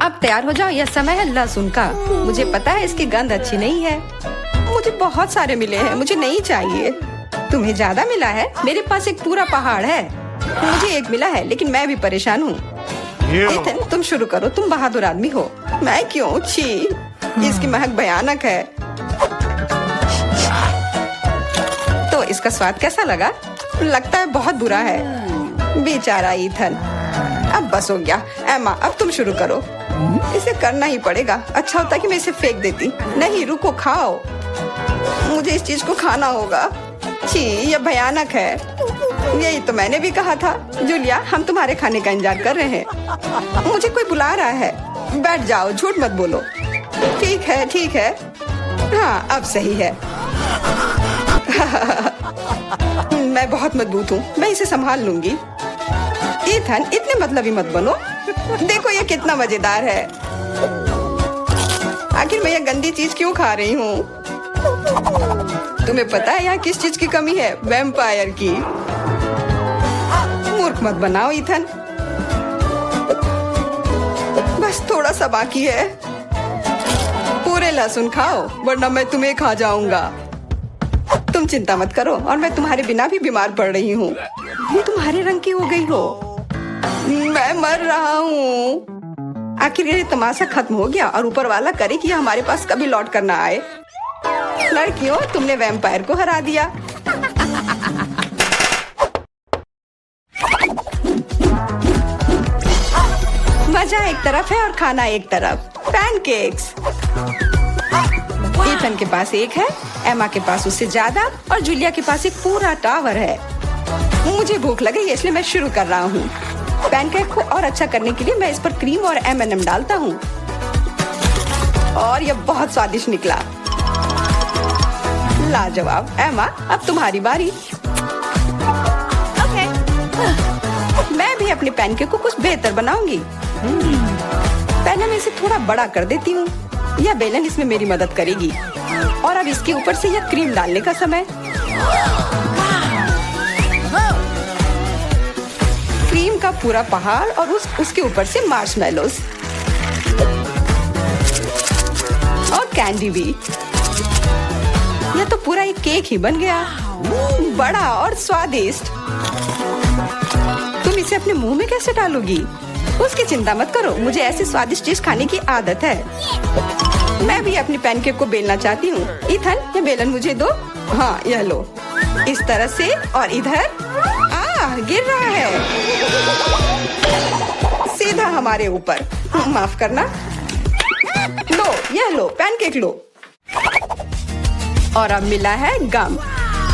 अब तैयार हो जाओ, यह समय है लहसुन का। मुझे पता है इसकी गंध अच्छी नहीं है। मुझे बहुत सारे मिले हैं, मुझे नहीं चाहिए। तुम्हें ज्यादा मिला है? मेरे पास एक पूरा पहाड़ है। मुझे एक मिला है, लेकिन मैं भी परेशान हूँ। इथन, तुम शुरू करो, तुम बहादुर आदमी हो। मैं क्यों? छी, इसकी महक भयानक है। तो इसका स्वाद कैसा लगा? लगता है बहुत बुरा है। बेचारा इथन। अब बस हो गया। एमा, अब तुम शुरू करो। इसे करना ही पड़ेगा। अच्छा होता कि मैं इसे फेंक देती। नहीं, रुको, खाओ। मुझे इस चीज को खाना होगा। छी, यह भयानक है। यही तो मैंने भी कहा था। जूलिया, हम तुम्हारे खाने का इंतजार कर रहे हैं। मुझे कोई बुला रहा है। बैठ जाओ, झूठ मत बोलो। ठीक है, ठीक है। हाँ, अब सही है। मैं बहुत मजबूत हूँ, मैं इसे संभाल लूंगी। इथन, इतने मतलबी मत बनो। देखो ये कितना मजेदार है। आखिर मैं यह गंदी चीज क्यों खा रही हूँ? तुम्हें पता है यहाँ किस चीज की कमी है? वैम्पायर की। मूर्ख मत बनाओ इथन। बस थोड़ा सा बाकी है। पूरे लहसुन खाओ, वरना मैं तुम्हें खा जाऊंगा। तुम चिंता मत करो, और मैं तुम्हारे बिना भी बीमार पड़ रही हूँ। तुम्हारे रंग की हो गई हो। मैं मर रहा हूँ। आखिर ये तमाशा खत्म हो गया, और ऊपर वाला करे कि हमारे पास कभी लौट कर ना आए। लड़कियों, तुमने वैम्पायर को हरा दिया। मजा एक तरफ है और खाना एक तरफ। पैनकेक्स। इथन के पास एक है, एमा के पास उससे ज्यादा, और जूलिया के पास एक पूरा टावर है। मुझे भूख लगी है, इसलिए मैं शुरू कर रहा हूँ। पैनकेक को और अच्छा करने के लिए मैं इस पर क्रीम और M&M डालता हूँ, और यह बहुत स्वादिष्ट निकला। लाजवाब। एमा, अब तुम्हारी बारी। ओके। मैं भी अपने पैनकेक को कुछ बेहतर बनाऊंगी। पहले मैं इसे थोड़ा बड़ा कर देती हूँ। यह बेलन इसमें मेरी मदद करेगी। और अब इसके ऊपर से यह क्रीम डालने का समय। क्रीम का पूरा पहाड़, और उसके ऊपर से मार्शमेलोस और कैंडी भी। यह तो पूरा एक केक ही बन गया, बड़ा और स्वादिष्ट। तुम इसे अपने मुंह में कैसे डालोगी? उसकी चिंता मत करो, मुझे ऐसी स्वादिष्ट चीज खाने की आदत है। मैं भी अपनी पैनकेक को बेलना चाहती हूँ। इथन, ये बेलन मुझे दो। हाँ, यह लो। इस तरह से, और इधर। गिर रहा है सीधा हमारे ऊपर। माफ करना। लो, यह लो, पैनकेक लो। और अब मिला है गम।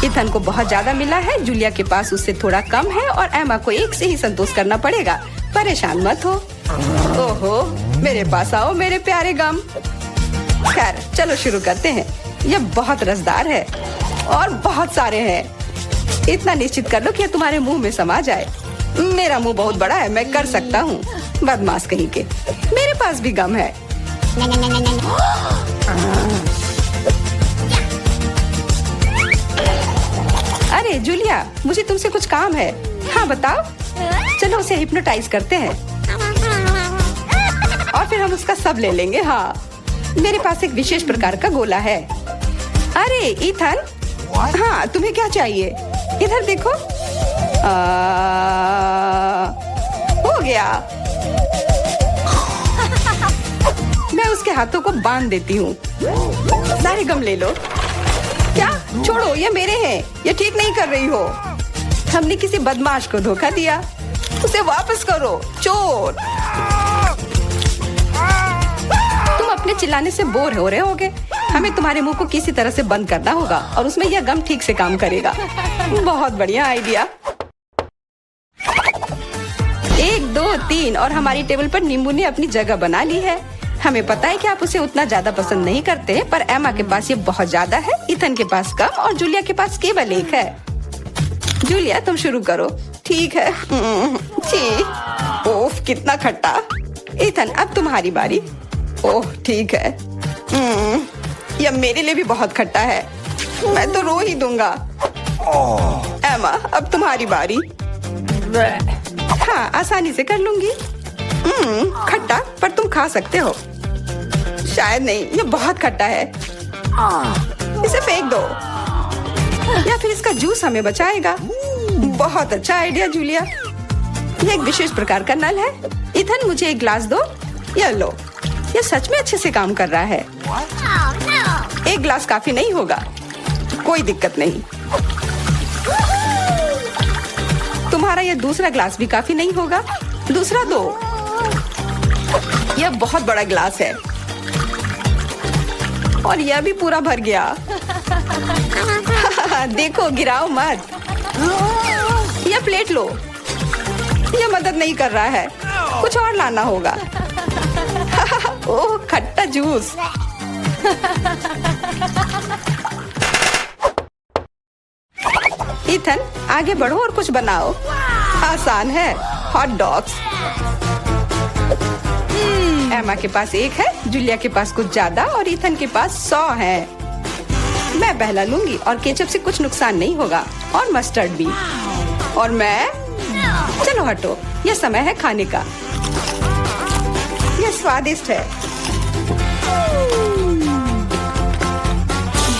इथन को बहुत ज्यादा मिला है, जूलिया के पास उससे थोड़ा कम है, और एमा को एक से ही संतोष करना पड़ेगा। परेशान मत हो। ओहो, मेरे पास आओ मेरे प्यारे गम। खैर, चलो शुरू करते हैं। यह बहुत रसदार है, और बहुत सारे हैं। इतना निश्चित कर लो कि तुम्हारे मुंह में समा जाए। मेरा मुंह बहुत बड़ा है, मैं कर सकता हूँ। बदमाश कहीं के। मेरे पास भी गम है। अरे जूलिया, मुझे तुमसे कुछ काम है। हाँ, बताओ। चलो उसे हिप्नोटाइज करते हैं, और फिर हम उसका सब ले लेंगे। हाँ, मेरे पास एक विशेष प्रकार का गोला है। अरे इथन, हाँ, तुम्हें क्या चाहिए? इधर देखो। हो गया। मैं उसके हाथों को बांध देती हूँ। सारे गम ले लो। क्या? छोड़ो, ये मेरे हैं। ये ठीक नहीं कर रही हो। हमने किसी बदमाश को धोखा दिया। उसे वापस करो, चोर। तुम अपने चिल्लाने से बोर हो रहे होगे। हमें तुम्हारे मुंह को किसी तरह से बंद करना होगा, और उसमें यह गम ठीक से काम करेगा। बहुत बढ़िया आइडिया। 1, 2, 3, और हमारी टेबल पर नींबू ने अपनी जगह बना ली है। हमें पता है कि आप उसे उतना ज्यादा पसंद नहीं करते, पर एमा के पास ये बहुत ज्यादा है, इथन के पास कम, और जूलिया के पास केवल एक है। जूलिया, तुम शुरू करो। ठीक है। ओह, कितना खट्टा। इथन, अब तुम्हारी बारी। ओह, ठीक है। यह मेरे लिए भी बहुत खट्टा है। मैं तो रो ही दूंगा। एमा, अब तुम्हारी बारी। हाँ, आसानी से कर लूंगी। खट्टा, पर तुम खा खा सकते हो। शायद नहीं, ये बहुत खट्टा है। इसे फेंक दो या फिर इसका जूस हमें बचाएगा। बहुत अच्छा आइडिया जूलिया। ये एक विशेष प्रकार का नल है। इथन, मुझे एक ग्लास दो। ये लो, ये सच में अच्छे से काम कर रहा है। एक ग्लास काफी नहीं होगा, कोई दिक्कत नहीं। तुम्हारा ये दूसरा ग्लास भी काफी नहीं होगा, दूसरा दो। यह बहुत बड़ा ग्लास है और यह भी पूरा भर गया। देखो, गिराओ मत। यह प्लेट लो। यह मदद नहीं कर रहा है, कुछ और लाना होगा। ओह, खट्टा जूस। इथन, आगे बढ़ो और कुछ बनाओ। आसान है, हॉट डॉग्स। एमा के पास एक है, जूलिया के पास कुछ ज्यादा और इथन के पास 100 है। मैं पहला लूंगी और केचप से कुछ नुकसान नहीं होगा और मस्टर्ड भी। और मैं, चलो हटो, यह समय है खाने का। यह स्वादिष्ट है,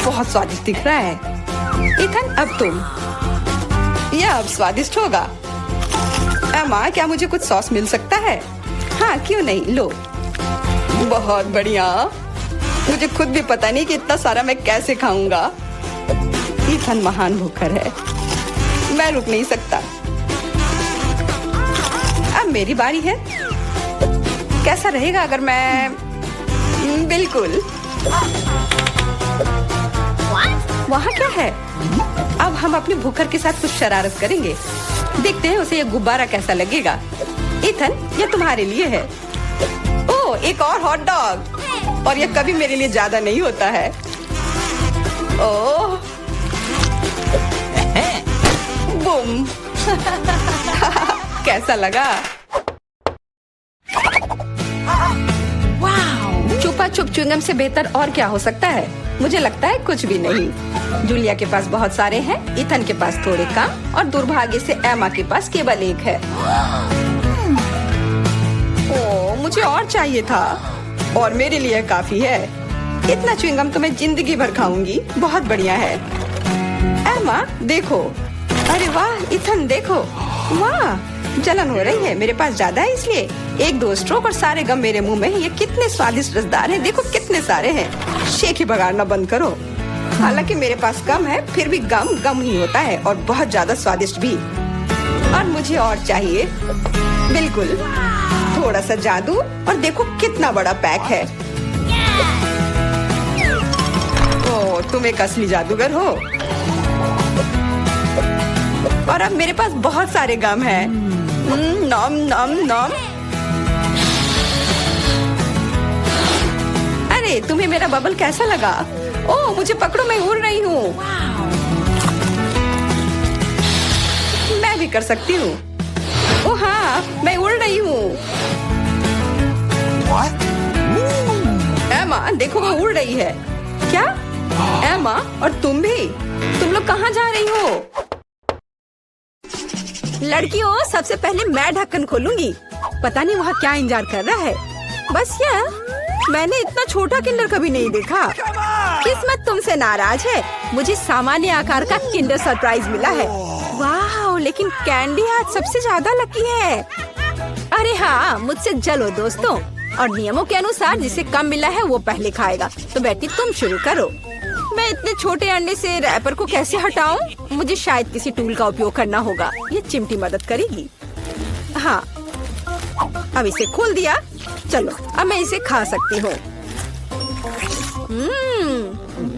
बहुत स्वादिष्ट दिख रहा है। इथन, अब तुम। यह अब स्वादिष्ट होगा। एमा, क्या मुझे कुछ सॉस मिल सकता है? हाँ, क्यों नहीं, लो। बहुत बढ़िया। मुझे खुद भी पता नहीं कि इतना सारा मैं कैसे खाऊंगा। इथन महान भूखर है, मैं रुक नहीं सकता। अब मेरी बारी है। कैसा रहेगा अगर मैं, बिल्कुल। वहाँ क्या है? अब हम अपने भूखर के साथ कुछ शरारत करेंगे। देखते हैं उसे यह गुब्बारा कैसा लगेगा। इथन, यह तुम्हारे लिए है। ओह, एक और हॉट डॉग। और यह कभी मेरे लिए ज्यादा नहीं होता है। ओह, बूम। कैसा लगा? छुपा छुप च्युइंगम से बेहतर और क्या हो सकता है? मुझे लगता है कुछ भी नहीं। जूलिया के पास बहुत सारे हैं, इथन के पास थोड़े कम और दुर्भाग्य से एमा के पास केवल एक है। ओह, मुझे और चाहिए था और मेरे लिए काफी है। इतना च्युइंगम तो मैं जिंदगी भर खाऊंगी। बहुत बढ़िया है। एमा, देखो। अरे वाह, इथन देखो। वाह, जलन हो रही है। मेरे पास ज्यादा है इसलिए 1-2 स्ट्रोक और सारे गम मेरे मुंह में। ये कितने स्वादिष्ट रसदार हैं। देखो कितने सारे हैं। शेख ही बगाड़ना बंद करो। हालांकि मेरे पास कम है, फिर भी गम गम ही होता है और बहुत ज्यादा स्वादिष्ट भी। और मुझे और चाहिए। बिल्कुल, थोड़ा सा जादू और देखो कितना बड़ा पैक है। ओह, तुम एक असली जादूगर हो। और अब मेरे पास बहुत सारे गम हैं। नॉम नॉम नॉम। अरे, तुम्हें मेरा बबल कैसा लगा? ओह, मुझे पकड़ो, मैं उड़ रही हूँ। मैं भी कर सकती हूँ। ओह हाँ, मैं उड़ रही हूँ। एमा, देखो वो उड़ रही है। क्या? एमा, और तुम भी? तुम लोग कहाँ जा रही हो? लड़कियों, सबसे पहले मैं ढक्कन खोलूंगी। पता नहीं वहाँ क्या इंतजार कर रहा है। बस यह, मैंने इतना छोटा किंडर कभी नहीं देखा। किस्मत तुमसे नाराज है। मुझे सामान्य आकार का किंडर सरप्राइज मिला है। वाह, लेकिन कैंडी आज सबसे ज्यादा लकी है। अरे हाँ, मुझसे जलो दोस्तों। और नियमों के अनुसार जिसे कम मिला है वो पहले खाएगा। तो बेटी, तुम शुरू करो। मैं इतने छोटे अंडे से रैपर को कैसे हटाऊं? मुझे शायद किसी टूल का उपयोग करना होगा। ये चिमटी मदद करेगी। हाँ, अब इसे खोल दिया। चलो, अब मैं इसे खा सकती हूँ।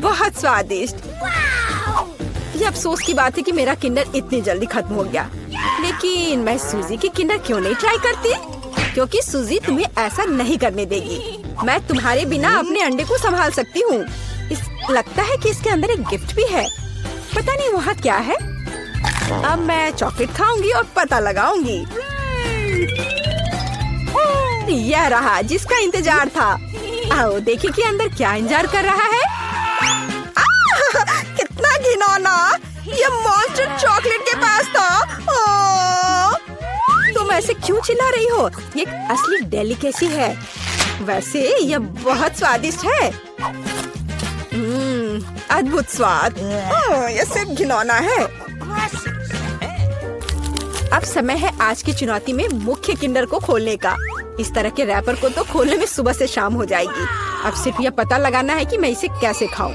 बहुत स्वादिष्ट। ये अफसोस की बात है कि मेरा किंडर इतनी जल्दी खत्म हो गया। लेकिन मैं सूजी की किंडर क्यों नहीं ट्राई करती? क्योंकि सूजी तुम्हें ऐसा नहीं करने देगी। मैं तुम्हारे बिना अपने अंडे को संभाल सकती हूँ। लगता है कि इसके अंदर एक गिफ्ट भी है। पता नहीं वहाँ क्या है। अब मैं चॉकलेट खाऊंगी और पता लगाऊंगी। यह रहा जिसका इंतजार था। आओ देखिए कि अंदर क्या इंतजार कर रहा है। कितना घिनौना। ये मॉन्स्टर चॉकलेट के पास था। तुम ऐसे क्यों चिल्ला रही हो? ये एक असली डेलिकेसी है। वैसे यह बहुत स्वादिष्ट है। अद्भुत स्वाद। यह सिर्फ घिनौना है। अब समय है आज की चुनौती में मुख्य किंडर को खोलने का। इस तरह के रैपर को तो खोलने में सुबह से शाम हो जाएगी। अब सिर्फ यह पता लगाना है कि मैं इसे कैसे खाऊं।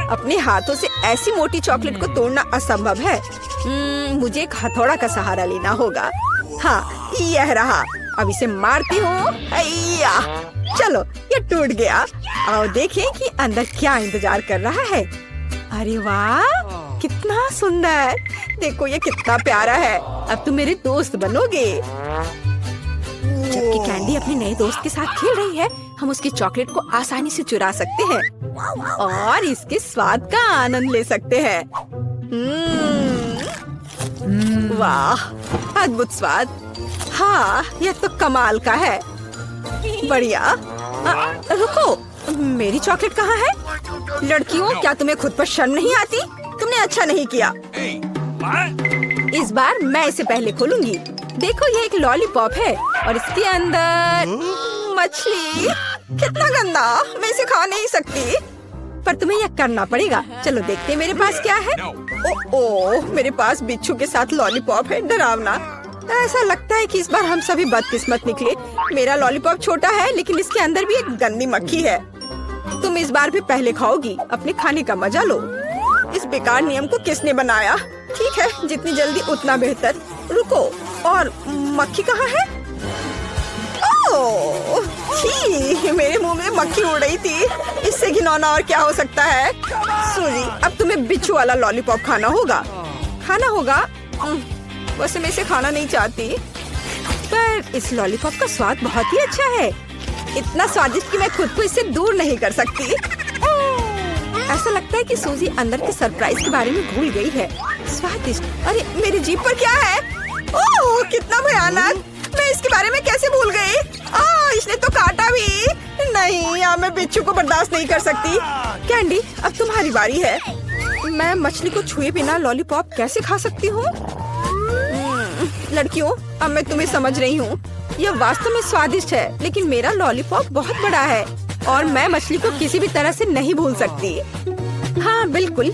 अपने हाथों से ऐसी मोटी चॉकलेट को तोड़ना असंभव है। मुझे एक हथौड़ा का सहारा लेना होगा। हाँ, यह रहा। अब इसे मारती हूँ। चलो, ये टूट गया। आओ देखें कि अंदर क्या इंतजार कर रहा है। अरे वाह, कितना सुंदर। देखो ये कितना प्यारा है। अब तुम मेरे दोस्त बनोगे। जबकि कैंडी अपने नए दोस्त के साथ खेल रही है, हम उसकी चॉकलेट को आसानी से चुरा सकते हैं और इसके स्वाद का आनंद ले सकते हैं। वाह, अद्भुत स्वाद। हाँ, यह तो कमाल का है। बढ़िया। रुको, मेरी चॉकलेट कहाँ है? लड़कियों, क्या तुम्हें खुद पर शर्म नहीं आती? तुमने अच्छा नहीं किया। इस बार मैं इसे पहले खोलूंगी। देखो, ये एक लॉलीपॉप है और इसके अंदर मछली। कितना गंदा, मैं इसे खा नहीं सकती। पर तुम्हें यह करना पड़ेगा। चलो देखते हैं मेरे पास क्या है। ओह, मेरे पास बिच्छू के साथ लॉलीपॉप है। डरावना। ऐसा लगता है कि इस बार हम सभी बदकिस्मत निकले। मेरा लॉलीपॉप छोटा है, लेकिन इसके अंदर भी एक गंदी मक्खी है। तुम इस बार भी पहले खाओगी। अपने खाने का मजा लो। इस बेकार नियम को किसने बनाया? ठीक है, जितनी जल्दी उतना बेहतर। रुको, और मक्खी कहाँ है? ओह, छी, मेरे मुंह में मक्खी उड़ रही थी। इससे घिनौना और क्या हो सकता है? सूजी, अब तुम्हें बिच्छू वाला लॉलीपॉप खाना होगा। वैसे मैं इसे खाना नहीं चाहती, पर इस लॉलीपॉप का स्वाद बहुत ही अच्छा है। इतना स्वादिष्ट कि मैं खुद को इससे दूर नहीं कर सकती। ऐसा लगता है कि सूजी अंदर के सरप्राइज के बारे में भूल गई है। स्वादिष्ट। अरे, मेरी जीभ पर क्या है? ओह, कितना भयानक। मैं इसके बारे में कैसे भूल गई? इसने तो काटा भी। नहीं, अब मैं बिच्छू को बर्दाश्त नहीं कर सकती। कैंडी, अब तुम्हारी बारी है। मैं मछली को छुए बिना लॉलीपॉप कैसे खा सकती हूँ? लड़कियों, अब मैं तुम्हें समझ रही हूँ। यह वास्तव में स्वादिष्ट है, लेकिन मेरा लॉलीपॉप बहुत बड़ा है और मैं मछली को किसी भी तरह से नहीं भूल सकती। हाँ, बिल्कुल।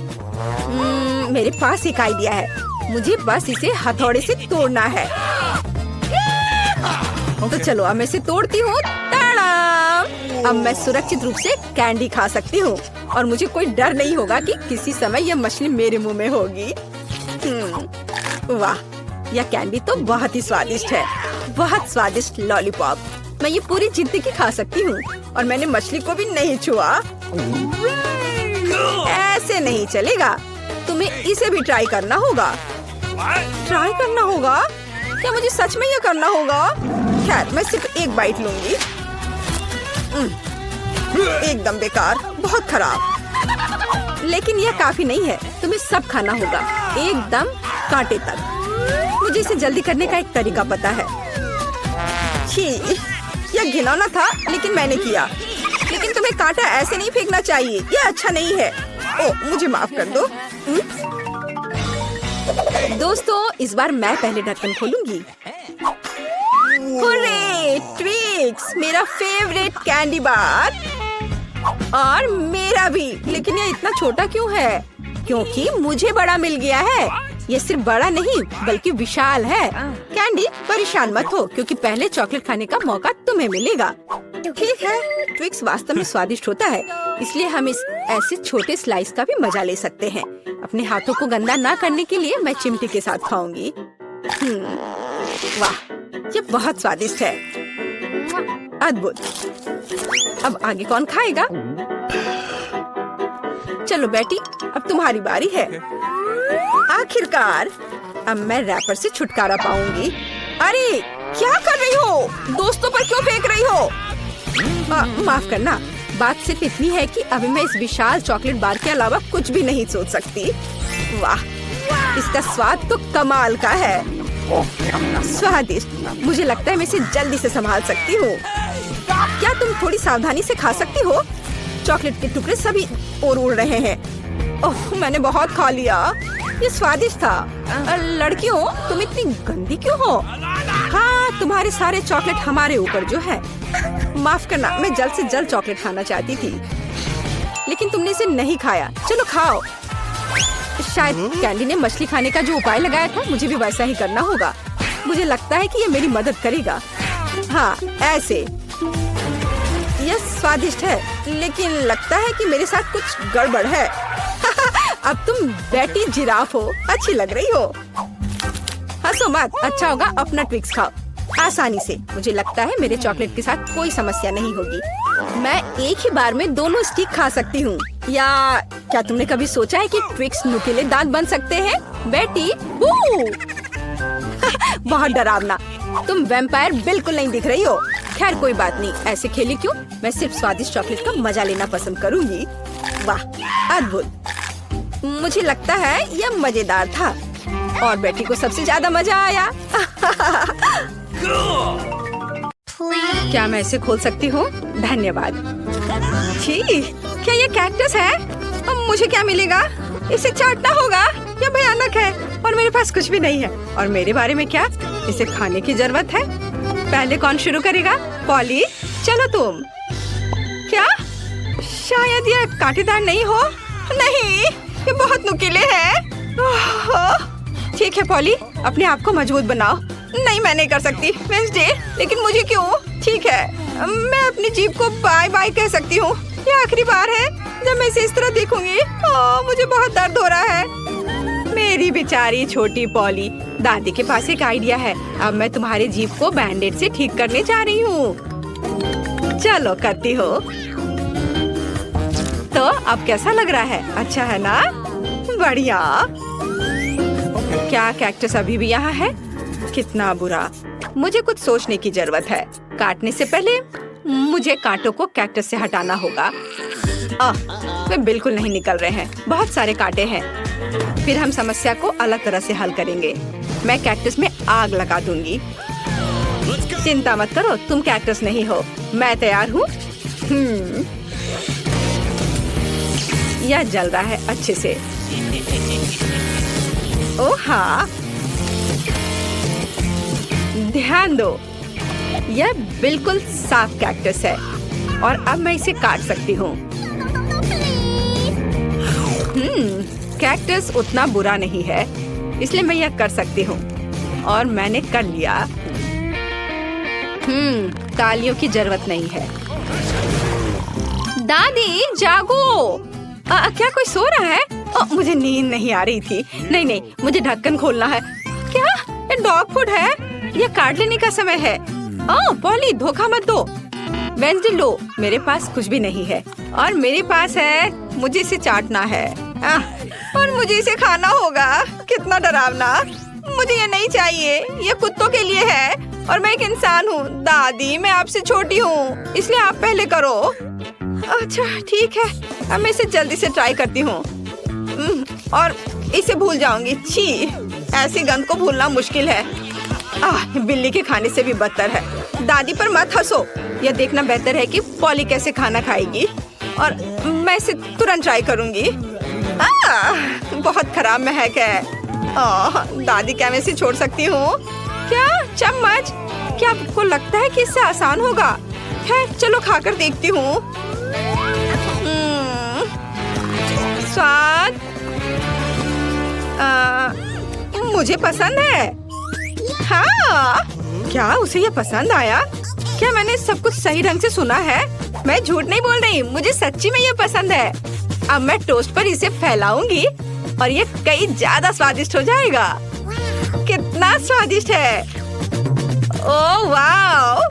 मेरे पास एक आइडिया है। मुझे बस इसे हथौड़े से तोड़ना है। तो चलो, अब मैं इसे तोड़ती हूँ। अब मैं सुरक्षित रूप से कैंडी खा सकती हूँ और मुझे कोई डर नहीं होगा कि किसी समय यह मछली मेरे मुंह में होगी। वाह, यह कैंडी तो बहुत ही स्वादिष्ट है। बहुत स्वादिष्ट लॉलीपॉप। मैं ये पूरी जिंदगी खा सकती हूँ और मैंने मछली को भी नहीं छुआ। ऐसे नहीं चलेगा। तुम्हें इसे भी ट्राई करना होगा। ट्राई करना होगा? क्या मुझे सच में ये करना होगा? खैर, मैं सिर्फ एक बाइट लूंगी। एकदम बेकार, बहुत खराब। लेकिन यह काफी नहीं है। तुम्हें सब खाना होगा, एकदम कांटे तक। मुझे इसे जल्दी करने का एक तरीका पता है। छी, यह घिनौना था, लेकिन मैंने किया। लेकिन तुम्हें कांटा ऐसे नहीं फेंकना चाहिए। यह अच्छा नहीं है। ओह, मुझे माफ कर दो। दोस्तों, इस बार मैं पहले ढक्कन खोलूंगी। हुर्रे, ट्विक्स, मेरा फेवरेट कैंडी बार। और मेरा भी। लेकिन ये इतना छोटा क्यों है? क्योंकि मुझे बड़ा मिल गया है। ये सिर्फ बड़ा नहीं, बल्कि विशाल है। कैंडी, परेशान मत हो, क्योंकि पहले चॉकलेट खाने का मौका तुम्हें मिलेगा। ठीक है, ट्विक्स वास्तव में स्वादिष्ट होता है, इसलिए हम इस ऐसे छोटे स्लाइस का भी मजा ले सकते हैं। अपने हाथों को गंदा ना करने के लिए मैं चिमटी के साथ खाऊंगी। वाह, ये बहुत स्वादिष्ट है। अद्भुत। अब आगे कौन खाएगा? चलो बेटी, अब तुम्हारी बारी है। आखिरकार, अब मैं रैपर से छुटकारा पाऊंगी। अरे, क्या कर रही हो? दोस्तों पर क्यों फेंक रही हो? माफ करना। बात सिर्फ इतनी है कि अभी मैं इस विशाल चॉकलेट बार के अलावा कुछ भी नहीं सोच सकती। वाह, इसका स्वाद तो कमाल का है। स्वादिष्ट। मुझे लगता है मैं इसे जल्दी से संभाल सकती हूँ। क्या तुम थोड़ी सावधानी से खा सकती हो? चॉकलेट के टुकड़े सभी और उड़ रहे हैं। ओह, मैंने बहुत खा लिया। ये स्वादिष्ट था। लड़कियों, तुम इतनी गंदी क्यों हो? हाँ, तुम्हारे सारे चॉकलेट हमारे ऊपर जो है। माफ करना, मैं जल्द से जल्द चॉकलेट खाना चाहती थी, लेकिन तुमने इसे नहीं खाया। चलो खाओ। शायद कैंडी ने मछली खाने का जो उपाय लगाया था, मुझे भी वैसा ही करना होगा। मुझे लगता है कि ये मेरी मदद करेगा। हाँ, ऐसे। यह स्वादिष्ट है, लेकिन लगता है कि मेरे साथ कुछ गड़बड़ है। अब तुम बैटी जिराफ हो, अच्छी लग रही हो। हंसो मत, अच्छा होगा अपना ट्विक्स खाओ आसानी से। मुझे लगता है मेरे चॉकलेट के साथ कोई समस्या नहीं होगी। मैं एक ही बार में दोनों स्टिक खा सकती हूँ। या क्या तुमने कभी सोचा है कि ट्विक्स नुकीले दांत बन सकते हैं? बेटी बहुत डरावना। तुम वैम्पायर बिल्कुल नहीं दिख रही हो। खैर कोई बात नहीं, ऐसे खेली क्यों? मैं सिर्फ स्वादिष्ट चॉकलेट का मजा लेना पसंद करूंगी। वाह, अद्भुत। मुझे लगता है यह मजेदार था और बेटी को सबसे ज्यादा मजा आया। क्या मैं इसे खोल सकती हूँ? धन्यवाद। छी, क्या ये कैक्टस है? अब मुझे क्या मिलेगा? इसे चाटना होगा। यह भयानक है और मेरे पास कुछ भी नहीं है। और मेरे बारे में क्या? इसे खाने की जरूरत है। पहले कौन शुरू करेगा? पॉली, चलो तुम। क्या? शायद ये कांटेदार नहीं हो। नहीं, ये बहुत नुकीले हैं। ठीक है पॉली, अपने आप को मजबूत बनाओ। नहीं, मैं नहीं कर सकती वेडनेसडे, लेकिन मुझे क्यों? ठीक है, मैं अपनी जीभ को बाय बाय कह सकती हूँ। ये आखिरी बार है जब मैं इसे इस तरह देखूंगी। मुझे बहुत दर्द हो रहा है। मेरी बेचारी छोटी पॉली, दादी के पास एक आइडिया है। अब मैं तुम्हारी जीभ को बैंडेड से ठीक करने जा रही हूँ। चलो करती हो। तो अब कैसा लग रहा है? अच्छा है ना? बढ़िया। क्या कैक्टस अभी भी यहाँ है? कितना बुरा। मुझे कुछ सोचने की जरूरत है। काटने से पहले मुझे कांटों को कैक्टस से हटाना होगा। वे बिल्कुल नहीं निकल रहे हैं। बहुत सारे कांटे हैं। फिर हम समस्या को अलग तरह से हल करेंगे। मैं कैक्टस में आग लगा दूंगी। चिंता मत करो, तुम कैक्टस नहीं हो। मैं तैयार हूँ। यह जल रहा है अच्छे से। ओह हाँ, ध्यान दो, यह बिल्कुल साफ कैक्टस है और अब मैं इसे काट सकती हूँ। कैक्टस उतना बुरा नहीं है, इसलिए मैं यह कर सकती हूँ और मैंने कर लिया। तालियों की जरूरत नहीं है। दादी जागो। क्या कोई सो रहा है? मुझे नींद नहीं आ रही थी। नहीं, मुझे ढक्कन खोलना है। क्या ये डॉग फूड है? ये काट लेने का समय है। पॉली, धोखा मत दो। वेडनेसडे लो, मेरे पास कुछ भी नहीं है और मेरे पास है। मुझे इसे चाटना है और मुझे इसे खाना होगा। कितना डरावना। मुझे ये नहीं चाहिए। ये कुत्तों के लिए है और मैं एक इंसान हूँ। दादी, मैं आपसे छोटी हूँ, इसलिए आप पहले करो। अच्छा ठीक है, अब मैं इसे जल्दी से ट्राई करती हूँ और इसे भूल जाऊंगी। छी, ऐसी गंध को भूलना मुश्किल है। बिल्ली के खाने से भी बदतर है। दादी पर मत हंसो। यह देखना बेहतर है कि पॉली कैसे खाना खाएगी और मैं इसे तुरंत ट्राई करूंगी। बहुत खराब महक है। दादी, क्या मैं इसे छोड़ सकती हूँ? क्या चम्मच? क्या आपको लगता है कि इससे आसान होगा? खैर चलो खाकर देखती हूँ। स्वाद मुझे पसंद है। हाँ, क्या उसे ये पसंद आया? क्या मैंने सब कुछ सही ढंग से सुना है? मैं झूठ नहीं बोल रही, मुझे सच्ची में ये पसंद है। अब मैं टोस्ट पर इसे फैलाऊंगी और ये कई ज्यादा स्वादिष्ट हो जाएगा। कितना स्वादिष्ट है। ओह वाह,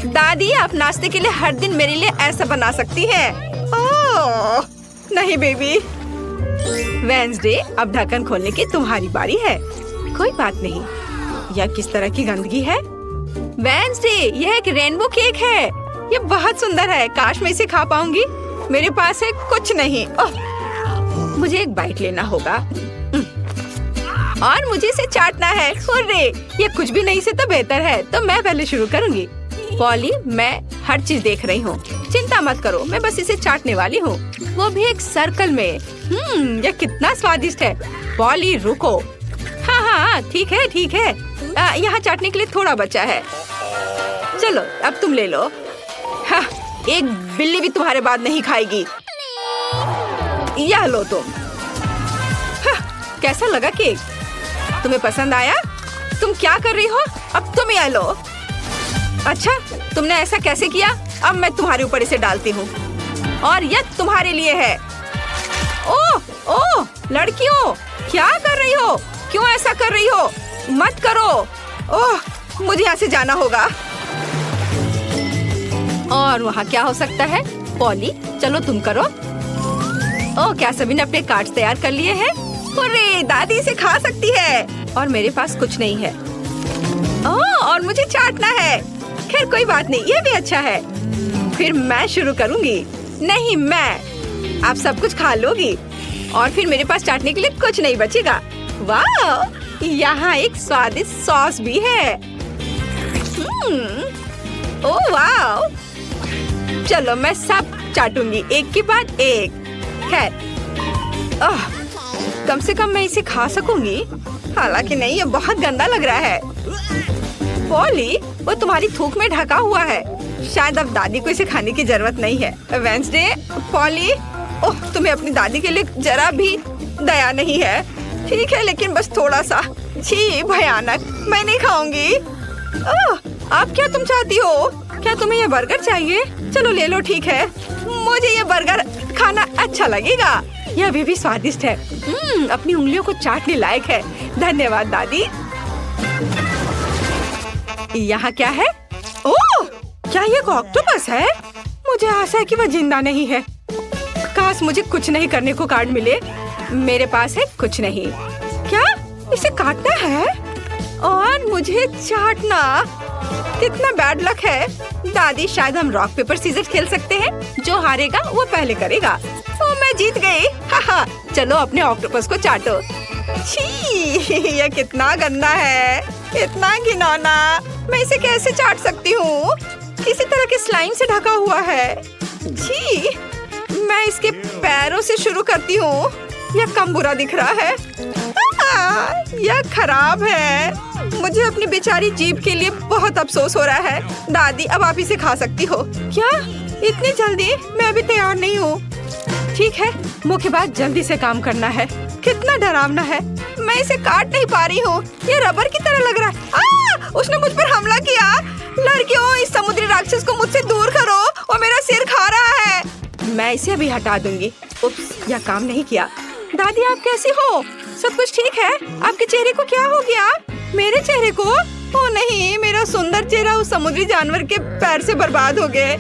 दादी आप नाश्ते के लिए हर दिन मेरे लिए ऐसा बना सकती हैं। ओह नहीं बेबी। वेडनेसडे, अब ढक्कन खोलने की तुम्हारी बारी है। कोई बात नहीं। यह किस तरह की गंदगी है? वेडनेसडे, यह एक रेनबो केक है। ये बहुत सुंदर है। काश मैं इसे खा पाऊंगी। मेरे पास है कुछ नहीं। मुझे एक बाइट लेना होगा और मुझे इसे चाटना है। हुर्रे, ये कुछ भी नहीं से तो बेहतर है। तो मैं पहले शुरू करूंगी। पॉली, मैं हर चीज देख रही हूँ। चिंता मत करो, मैं बस इसे चाटने वाली हूँ, वो भी एक सर्कल में। यह कितना स्वादिष्ट है। पॉली रुको। हाँ, ठीक है। यहाँ चाटने के लिए थोड़ा बचा है। चलो अब तुम ले लो। हाँ, एक बिल्ली भी तुम्हारे बाद नहीं खाएगी। यह लो तुम। हाँ, कैसा लगा केक? तुम्हें पसंद आया? तुम क्या कर रही हो? अब तुम यह लो। अच्छा, तुमने ऐसा कैसे किया? अब मैं तुम्हारे ऊपर इसे डालती हूँ और यह तुम्हारे लिए है। ओह ओह, लड़कियों क्या कर रही हो? क्यों ऐसा कर रही हो? मत करो। ओह, मुझे यहाँ से जाना होगा। और वहाँ क्या हो सकता है? पॉली, चलो तुम करो। ओह, क्या सभी ने अपने कार्ड्स तैयार कर लिए हैं? अरे, दादी इसे खा सकती है और मेरे पास कुछ नहीं है। ओह, और मुझे चाटना है। खैर कोई बात नहीं, ये भी अच्छा है। फिर मैं शुरू करूँगी। नहीं, मैं। आप सब कुछ खा लोगी और फिर मेरे पास चाटने के लिए कुछ नहीं बचेगा। वाह, यहाँ एक स्वादिष्ट सॉस भी है। ओह वाह, चलो मैं सब चाटूंगी एक के बाद एक। खैर, कम से कम मैं इसे खा सकूंगी। हालांकि नहीं, ये बहुत गंदा लग रहा है। पॉली, वो तुम्हारी थूक में ढका हुआ है। शायद अब दादी को इसे खाने की जरूरत नहीं है। वेंसडे, पॉली, ओह, तुम्हें अपनी दादी के लिए जरा भी दया नहीं है। ठीक है, लेकिन बस थोड़ा सा। छी, भयानक, मैं नहीं खाऊंगी। ओह, अब क्या तुम चाहती हो? क्या तुम्हें ये बर्गर चाहिए? चलो ले लो, ठीक है। मुझे ये बर्गर खाना अच्छा लगेगा। यह अभी भी स्वादिष्ट है। अपनी उंगलियों को चाटने लायक है। धन्यवाद दादी। यहाँ क्या है? ओह, क्या ये ऑक्टोपस है? मुझे आशा है कि वह जिंदा नहीं है। काश मुझे कुछ नहीं करने को कार्ड मिले। मेरे पास है कुछ नहीं। क्या इसे काटना है और मुझे चाटना? कितना बैड लक है। दादी, शायद हम रॉक पेपर सीजर खेल सकते हैं। जो हारेगा वो पहले करेगा। ओ, मैं जीत गई। हाहा, चलो अपने ऑक्टोपस को चाटो। छी, यह कितना गंदा है, इतना घिनौना। मैं इसे कैसे चाट सकती हूँ? किसी तरह के स्लाइम से ढका हुआ है। छी, मैं इसके पैरों से शुरू करती हूँ। यह कम बुरा दिख रहा है। यह खराब है। मुझे अपनी बेचारी जीभ के लिए बहुत अफसोस हो रहा है। दादी, अब आप इसे खा सकती हो। क्या इतनी जल्दी? मैं अभी तैयार नहीं हूँ। ठीक है, मुक्केबाज, जल्दी से काम करना है। कितना डरावना है। मैं इसे काट नहीं पा रही हूँ। ये रबर की तरह लग रहा है। उसने मुझ पर हमला किया। लड़कियों, इस समुद्री राक्षस को मुझसे दूर करो, वो मेरा सिर खा रहा है। मैं इसे अभी हटा दूंगी। उप्स, यह काम नहीं किया। दादी, आप कैसी हो? सब कुछ ठीक है? आपके चेहरे को क्या हो गया? मेरे चेहरे को? ओ नहीं, मेरा सुंदर चेहरा उस समुद्री जानवर के पैर से बर्बाद हो गए।